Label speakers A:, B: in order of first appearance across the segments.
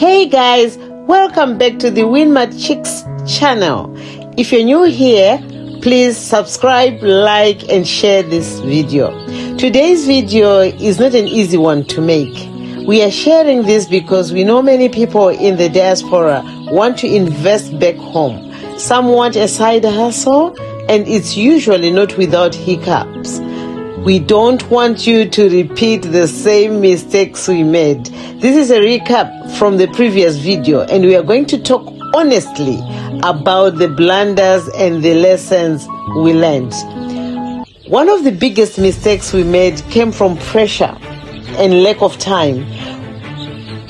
A: Hey guys, welcome back to the WinMartChicks channel. If you're new here, please subscribe, like and share this video. Today's video is not an easy one to make. We are sharing this because we know many people in the diaspora want to invest back home. Some want a side hustle, and it's usually not without hiccups. We don't want you to repeat the same mistakes we made. This is a recap from the previous video, and we are going to talk honestly about the blunders and the lessons we learned. One of the biggest mistakes we made came from pressure and lack of time,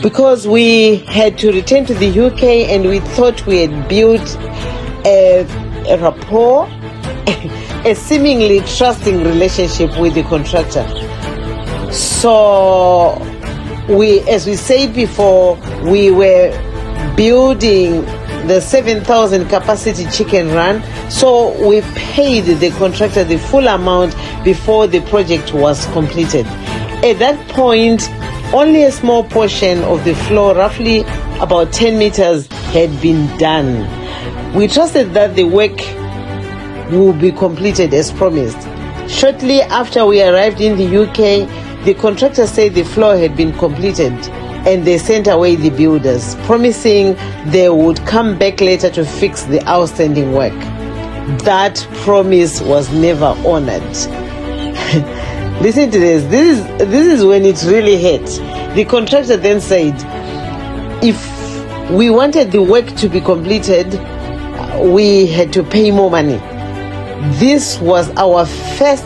A: because we had to return to the UK and we thought we had built a rapport, a seemingly trusting relationship with the contractor. So as we said before, we were building the 7,000 capacity chicken run, so we paid the contractor the full amount before the project was completed. At that point, only a small portion of the floor, roughly about 10 meters, had been done. We trusted that the work will be completed as promised. Shortly after we arrived in the UK, the contractor said the floor had been completed, and they sent away the builders, promising they would come back later to fix the outstanding work. That promise was never honored. Listen to this. This is when it really hit. The contractor then said, if we wanted the work to be completed, we had to pay more money. This was our first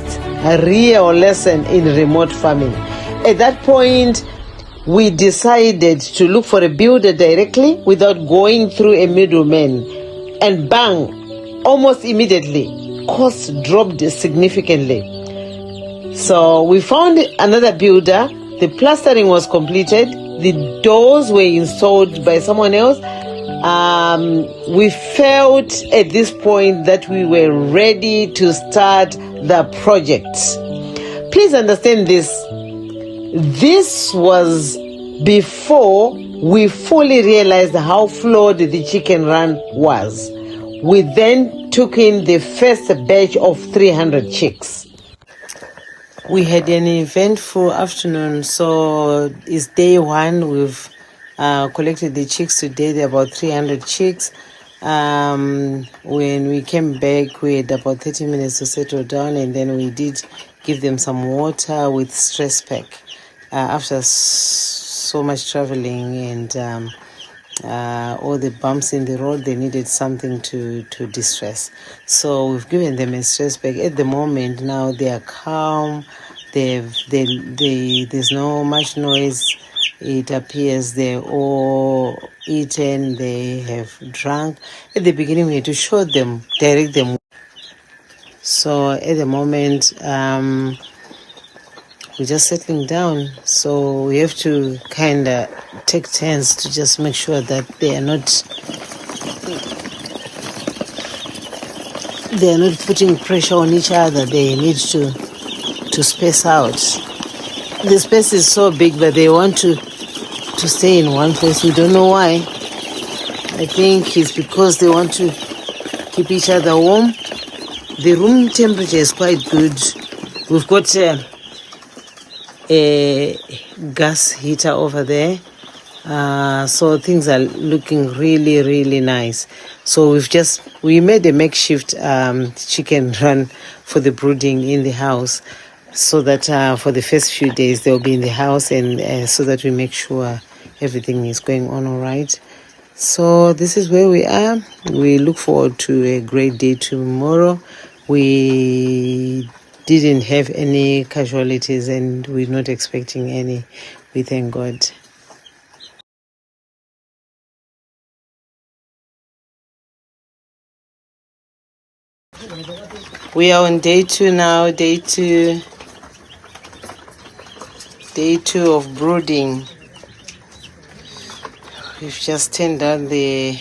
A: real lesson in remote farming. At that point, we decided to look for a builder directly without going through a middleman. And bang, almost immediately, costs dropped significantly. So we found another builder, the plastering was completed, the doors were installed by someone else. We felt at this point that we were ready to start the project. Please understand this. This was before we fully realized how flawed the chicken run was. We then took in the first batch of 300 chicks. We had an eventful afternoon, so it's day one. We've collected the chicks today. There are about 300 chicks. When we came back, we had about 30 minutes to settle down, and then we did give them some water with stress pack. After so much traveling and all the bumps in the road, they needed something to distress. So we've given them a stress pack. At the moment now, they are calm. There's no much noise. It appears they're all eaten, they have drunk. At the beginning, we had to show them, direct them. So at the moment, we're just settling down. So we have to kind of take turns to just make sure that they are not putting pressure on each other. They need to space out. The space is so big, but they want to stay in one place. We don't know why. I think it's because they want to keep each other warm. The room temperature is quite good. We've got a gas heater over there. So things are looking really, really nice. So we made a makeshift chicken run for the brooding in the house, so that for the first few days they'll be in the house, and so that we make sure everything is going on all right. So this is where we are. We look forward to a great day tomorrow. We didn't have any casualties, and we're not expecting any. We thank God. We are on day 2 now, day two of brooding. We've just turned down the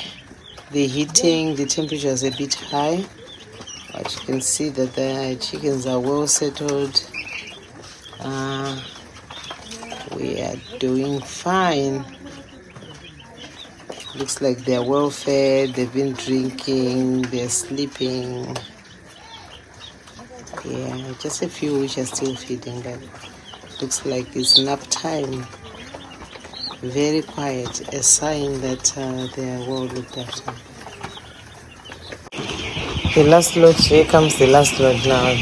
A: heating. The temperature is a bit high, but you can see that the chickens are well settled. We are doing fine. Looks like they're well fed, they've been drinking, they're sleeping. Yeah, just a few which are still feeding, but looks like it's nap time. Very quiet, a sign that they are well looked after. The last lot, here comes the last lot now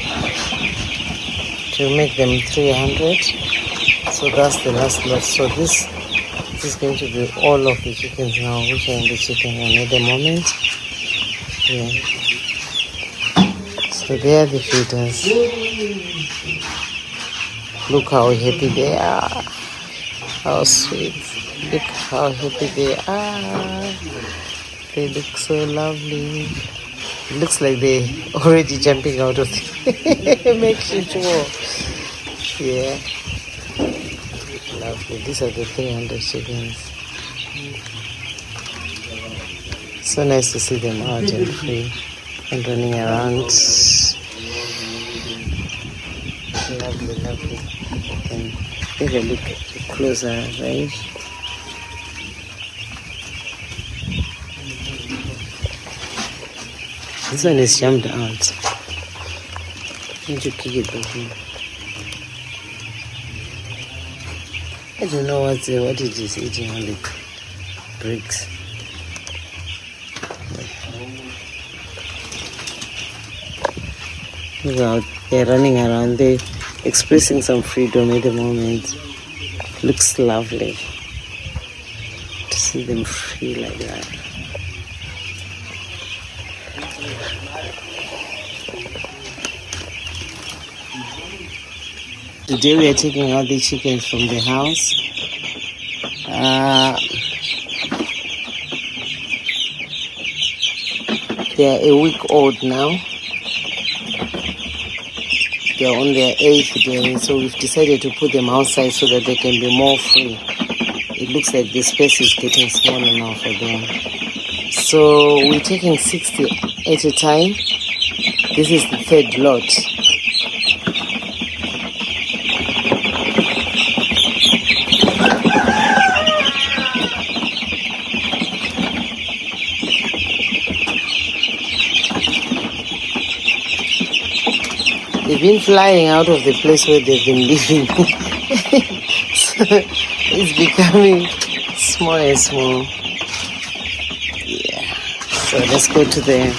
A: to make them 300. So that's the last lot. So this is going to be all of the chickens now which are in the chicken run at the moment. Yeah. So they are the feeders. Look how happy they are. How sweet. Look how happy they are. They look so lovely. It looks like they're already jumping out of the makeshift wall. Yeah. Lovely. These are the 300 chickens. So nice to see them out and free and running around. Lovely, lovely. And take a look closer, right? This one is jumped out. Need to kick it back in. I don't know what it is eating on the bricks. Look out, they're running around. They're expressing some freedom at the moment. Looks lovely to see them free like that. Today we are taking out the chickens from the house. They are a week old now. They are on their 8th day, so we've decided to put them outside so that they can be more free. It looks like the space is getting smaller now for them. So we're taking 60 at a time. This is the 3rd lot. They've been flying out of the place where they've been living. So it's becoming small and small. Yeah. So let's go to the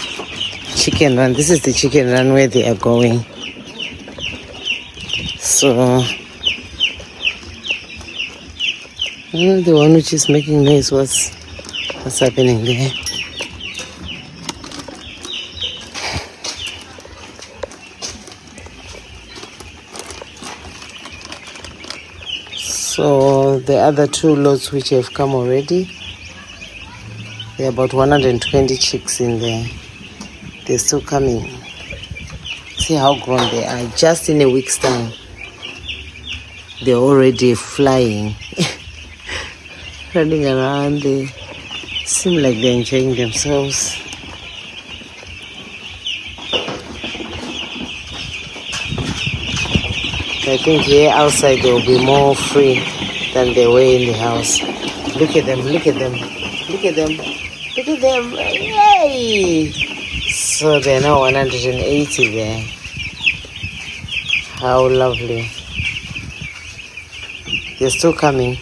A: chicken run. This is the chicken run where they are going. So the one which is making noise, what's happening there? So the other 2 lots which have come already, there are about 120 chicks in there. They're still coming. See how grown they are. Just in a week's time, they're already flying, running around. They seem like they're enjoying themselves. I think here outside they will be more free than they were in the house. Look at them, look at them, look at them, look at them. Yay! So they're now 180 there. How lovely. They're still coming.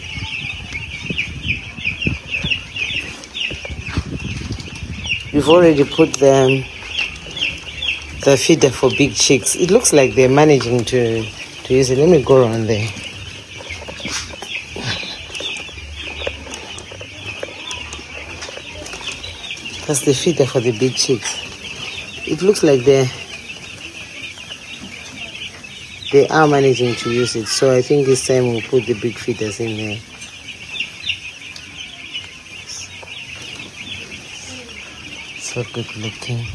A: We've already put them the feeder for big chicks. It looks like they're managing to use it. Let me go around there. That's the feeder for the big chicks. It looks like they are managing to use it. So I think this time we'll put the big feeders in there. So good looking.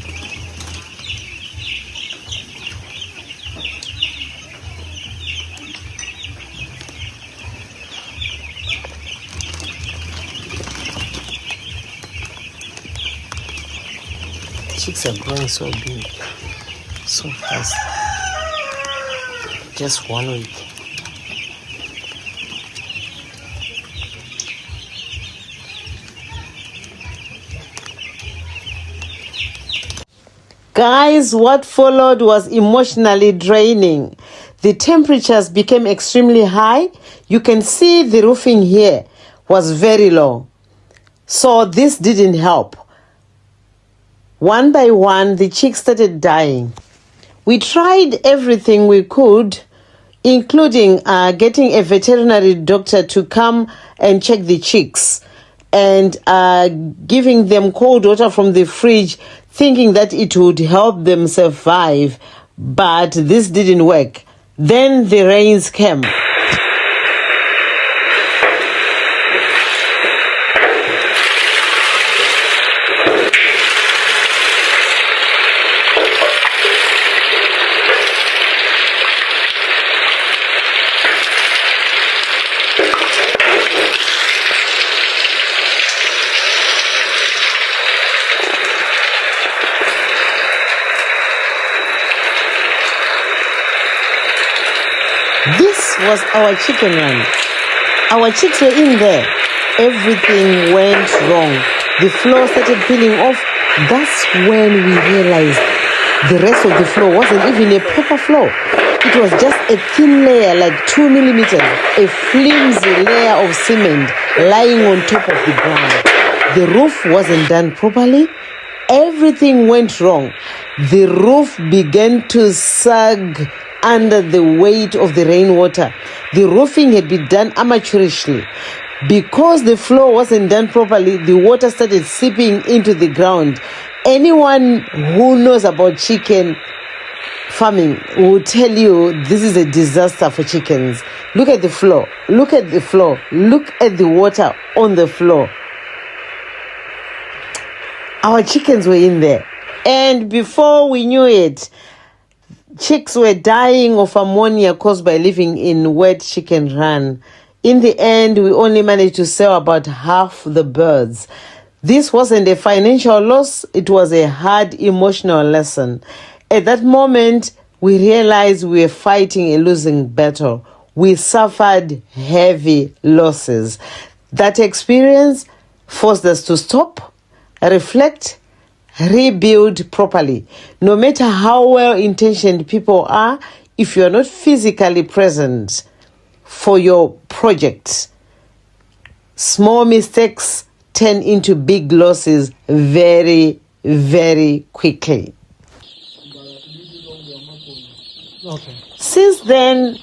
A: Chicks are growing so big, so fast. Just 1 week. Guys, what followed was emotionally draining. The temperatures became extremely high. You can see the roofing here was very low. So this didn't help. One by one, the chicks started dying. We tried everything we could, including getting a veterinary doctor to come and check the chicks and giving them cold water from the fridge, thinking that it would help them survive. But this didn't work. Then the rains came. This was our chicken run. Our chicks were in there. Everything went wrong. The floor started peeling off. That's when we realized the rest of the floor wasn't even a proper floor. It was just a thin layer, like 2 millimeters, a flimsy layer of cement lying on top of the ground. The roof wasn't done properly. Everything went wrong. The roof began to sag under the weight of the rainwater. The roofing had been done amateurishly. Because the floor wasn't done properly, the water started seeping into the ground. Anyone who knows about chicken farming will tell you this is a disaster for chickens. Look at the floor. Look at the floor. Look at the water on the floor. Our chickens were in there. And before we knew it, chicks were dying of ammonia caused by living in wet chicken run. In the end, we only managed to sell about half the birds. This wasn't a financial loss, it was a hard emotional lesson. At that moment, we realized we were fighting a losing battle. We suffered heavy losses. That experience forced us to stop, reflect, rebuild properly. No matter how well-intentioned people are, if you are not physically present for your project, small mistakes turn into big losses very, very quickly. Okay. Since then,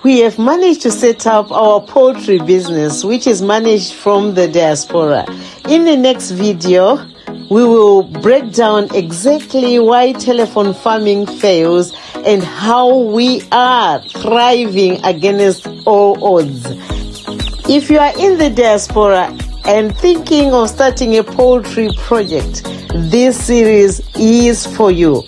A: we have managed to set up our poultry business, which is managed from the diaspora. In the next video, we will break down exactly why telephone farming fails and how we are thriving against all odds. If you are in the diaspora and thinking of starting a poultry project, this series is for you.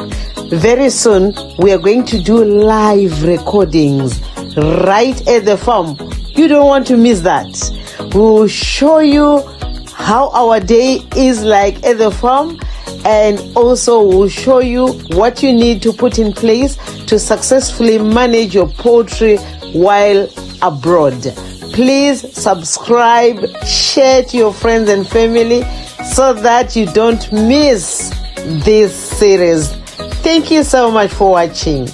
A: Very soon, we are going to do live recordings right at the farm. You don't want to miss that. We will show you how our day is like at the farm, and also we'll show you what you need to put in place to successfully manage your poultry while abroad. Please subscribe, share to your friends and family so that you don't miss this series. Thank you so much for watching.